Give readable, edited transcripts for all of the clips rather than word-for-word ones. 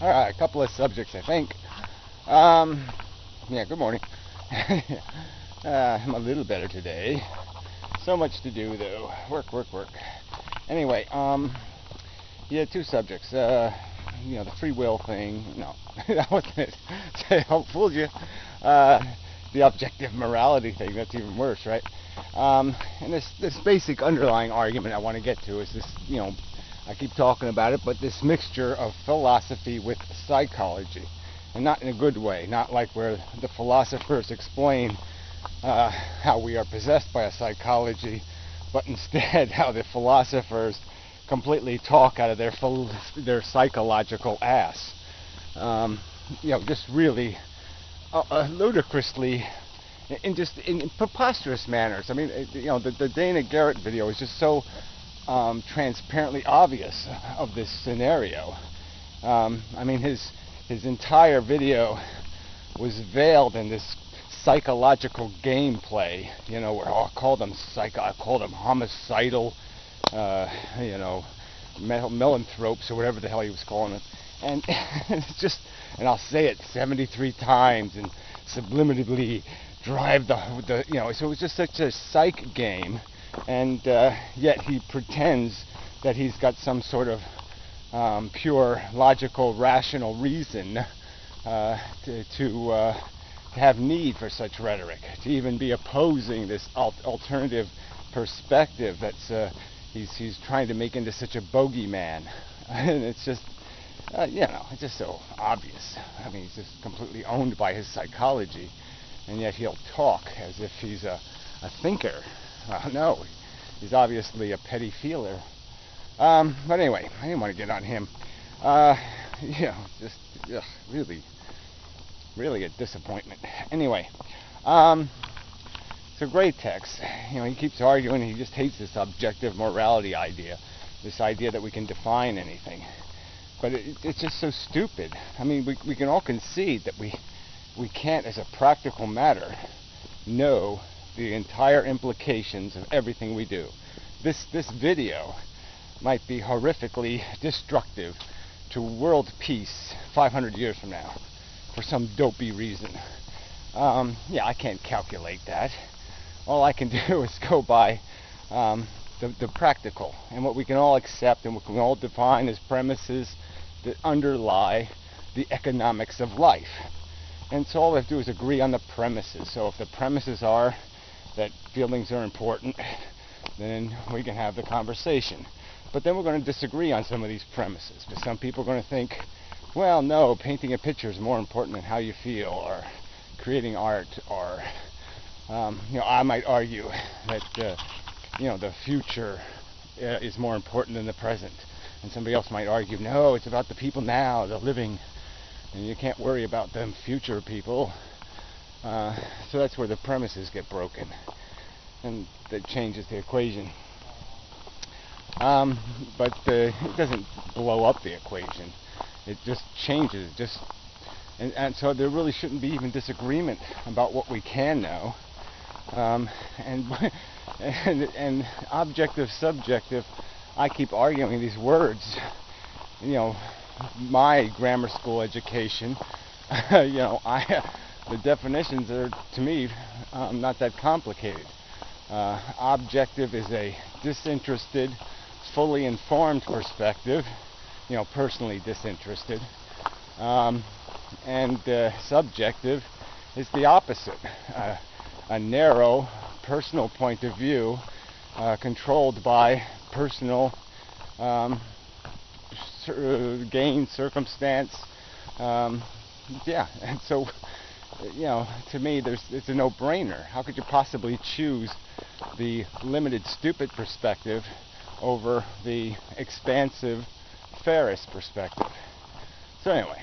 All right, a couple of subjects, I think. Yeah, good morning. I'm a little better today. So much to do, though. Work, work, work. Anyway, yeah, two subjects. The free will thing. No, that wasn't it. I fooled you. Uh, the objective morality thing. That's even worse, right? And this basic underlying argument I want to get to is this. I keep talking about it, but this mixture of philosophy with psychology, and not in a good way. Not like where the philosophers explain how we are possessed by a psychology, but instead how the philosophers completely talk out of their psychological ass. Just really ludicrously, in preposterous manners. I mean, the Dana Garrett video is just so transparently obvious of this scenario. His entire video was veiled in this psychological gameplay, where I called him homicidal, misanthropes or whatever the hell he was calling it, and it's just, and I'll say it 73 times and subliminally drive so it was just such a psych game, and yet he pretends that he's got some sort of pure logical rational reason to have need for such rhetoric, to even be opposing this alternative perspective that's he's trying to make into such a bogeyman. And it's just it's just so obvious. I mean, he's just completely owned by his psychology, and yet he'll talk as if he's a thinker. No, he's obviously a petty feeler. But anyway, I didn't want to get on him. Just really a disappointment. Anyway, it's a great text. He keeps arguing. He just hates this objective morality idea, this idea that we can define anything. But it's just so stupid. I mean, we can all concede that we can't, as a practical matter, know the entire implications of everything we do. This video might be horrifically destructive to world peace 500 years from now for some dopey reason. I can't calculate that. All I can do is go by the practical and what we can all accept and what we can all define as premises that underlie the economics of life. And so all we have to do is agree on the premises. So if the premises are that feelings are important, then we can have the conversation. But then we're going to disagree on some of these premises. Because some people are going to think, well, no, painting a picture is more important than how you feel, or creating art, or I might argue that the future is more important than the present. And somebody else might argue, no, it's about the people now, the living, and you can't worry about them future people. So that's where the premises get broken, and that changes the equation. But it doesn't blow up the equation. It just changes. And so there really shouldn't be even disagreement about what we can know. And objective, subjective. I keep arguing these words. My grammar school education. The definitions are, to me, not that complicated. Objective is a disinterested, fully informed perspective, personally disinterested, and subjective is the opposite, a narrow, personal point of view, controlled by personal gain, circumstance, and so, to me, it's a no-brainer. How could you possibly choose the limited, stupid perspective over the expansive Ferris perspective? So anyway,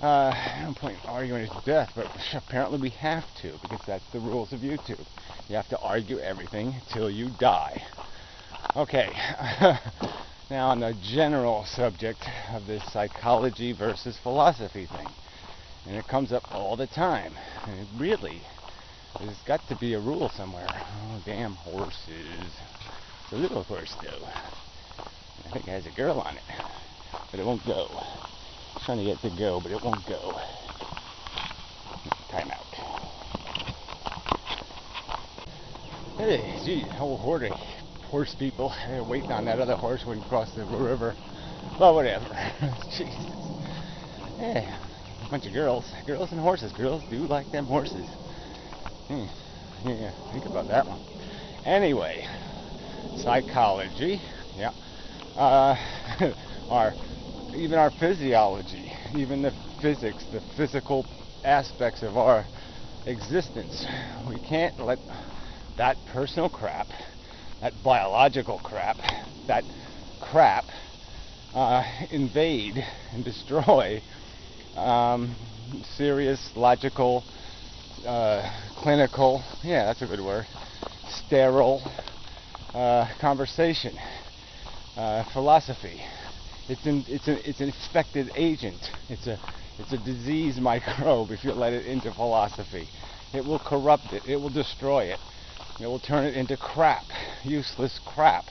no point in arguing it to death, but apparently we have to, because that's the rules of YouTube. You have to argue everything till you die. Okay, now on the general subject of this psychology versus philosophy thing, and it comes up all the time, and it really, there's got to be a rule somewhere. Oh, damn horses. It's a little horse, though. I think it has a girl on it, but it won't go. trying to get it to go, but it won't go. Time out. Hey, gee, whole horde of horse people waiting on that other horse when he crossed the river. Well, whatever. Jesus. Yeah, a bunch of girls and horses. Girls do like them horses. Yeah, think about that one. Anyway, psychology. Yeah. Even our physiology, even the physics, the physical aspects of our existence. We can't let that personal crap, that biological crap, that crap invade and destroy serious, logical, clinical, yeah, that's a good word, sterile conversation, philosophy. It's an infected agent. It's a disease microbe if you let it into philosophy. It will corrupt it. It will destroy it. It will turn it into crap, useless crap,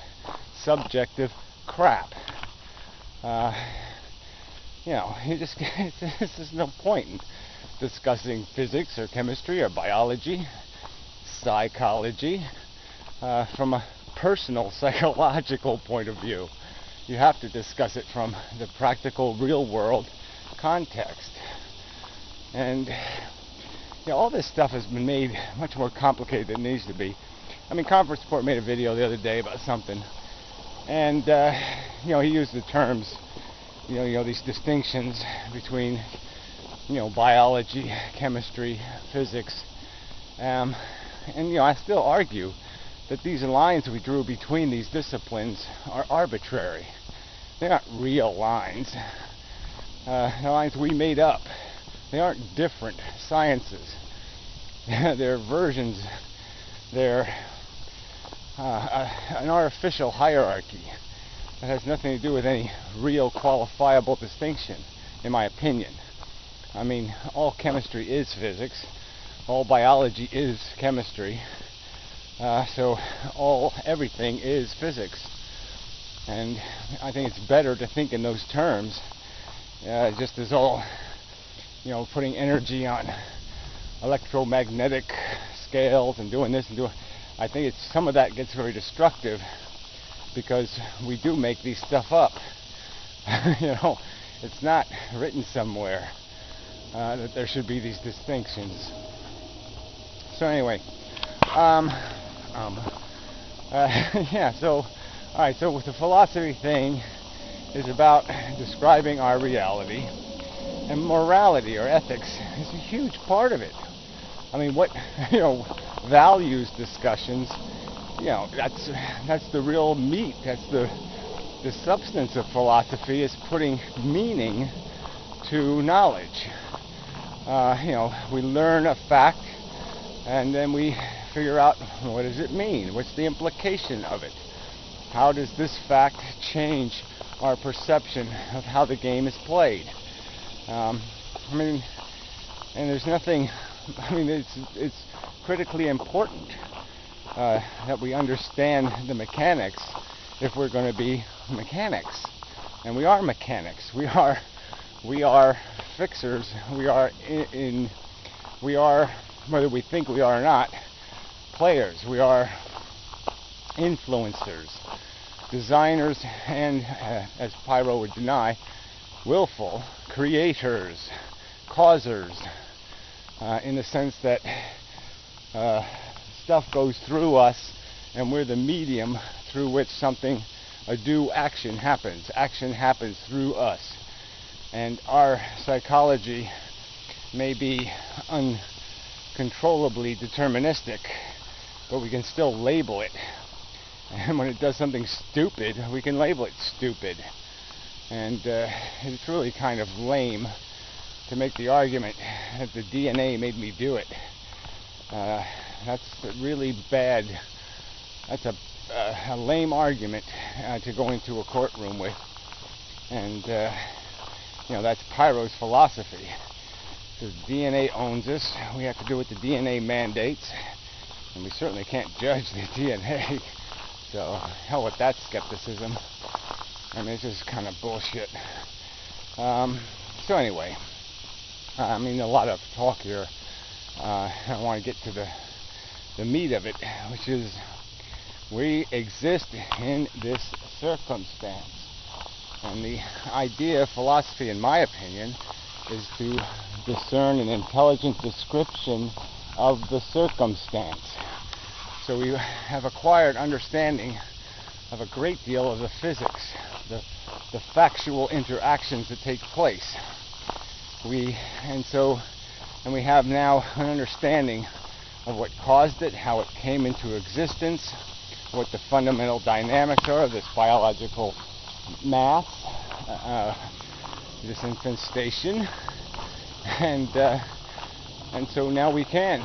subjective crap. There's no point in discussing physics or chemistry or biology, psychology, from a personal psychological point of view. You have to discuss it from the practical, real world context. And all this stuff has been made much more complicated than it needs to be. I mean, Conference Report made a video the other day about something, and he used the terms, these distinctions between, biology, chemistry, physics, and I still argue that these lines we drew between these disciplines are arbitrary. They're not real lines. They're lines we made up. They aren't different sciences. They're versions. They're an artificial hierarchy that has nothing to do with any real qualifiable distinction, in my opinion. I mean, all chemistry is physics. All biology is chemistry. So everything is physics. And I think it's better to think in those terms, just as all, putting energy on electromagnetic scales and doing this and doing. I think some of that gets very destructive because we do make these stuff up. It's not written somewhere that there should be these distinctions. So anyway, so with the philosophy thing is about describing our reality, and morality or ethics is a huge part of it. I mean, what values discussions, that's the real meat. That's the substance of philosophy, is putting meaning to knowledge. We learn a fact, and then we figure out, what does it mean? What's the implication of it? How does this fact change our perception of how the game is played? And there's nothing. It's critically important that we understand the mechanics if we're going to be mechanics, and we are mechanics. We are fixers. We are, whether we think we are or not, players. We are influencers, designers, and, as Pyro would deny, willful creators, causers, in the sense that stuff goes through us, and we're the medium through which a due action happens. Action happens through us. And our psychology may be uncontrollably deterministic, but we can still label it. And when it does something stupid, we can label it stupid. And it's really kind of lame to make the argument that the DNA made me do it. That's really bad. That's a lame argument to go into a courtroom with. And that's Pyro's philosophy. Because DNA owns us. We have to do what the DNA mandates. And we certainly can't judge the DNA. So hell with that skepticism. I mean, it's just kind of bullshit. So anyway, I mean, a lot of talk here. I want to get to the meat of it, which is we exist in this circumstance. And the idea, philosophy, in my opinion, is to discern an intelligent description of the circumstance. So we have acquired understanding of a great deal of the physics, the factual interactions that take place. We have now an understanding of what caused it, how it came into existence, what the fundamental dynamics are of this biological mass, this infestation, and so now we can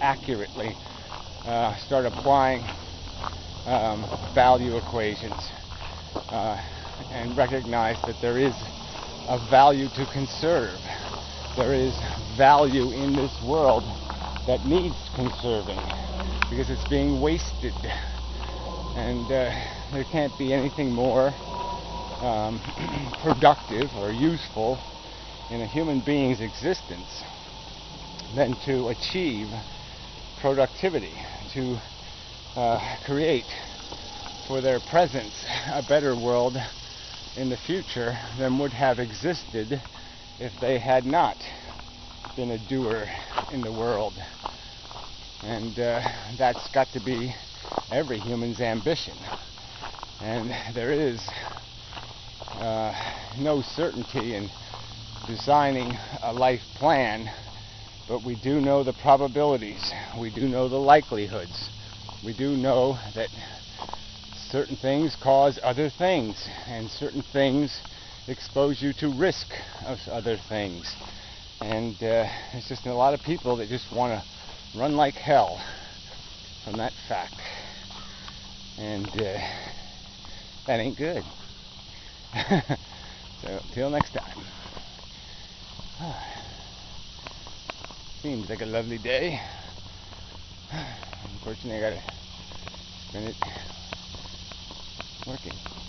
accurately start applying value equations and recognize that there is a value to conserve. There is value in this world that needs conserving because it's being wasted, and there can't be anything more productive or useful in a human being's existence than to achieve productivity, to create for their presence a better world in the future than would have existed if they had not been a doer in the world. And that's got to be every human's ambition. And there is no certainty in designing a life plan, but we do know the probabilities, we do know the likelihoods, we do know that certain things cause other things, and certain things expose you to risk of other things. And there's just a lot of people that just want to run like hell from that fact. And that ain't good. So, till next time. Seems like a lovely day. Unfortunately, I gotta spend it working.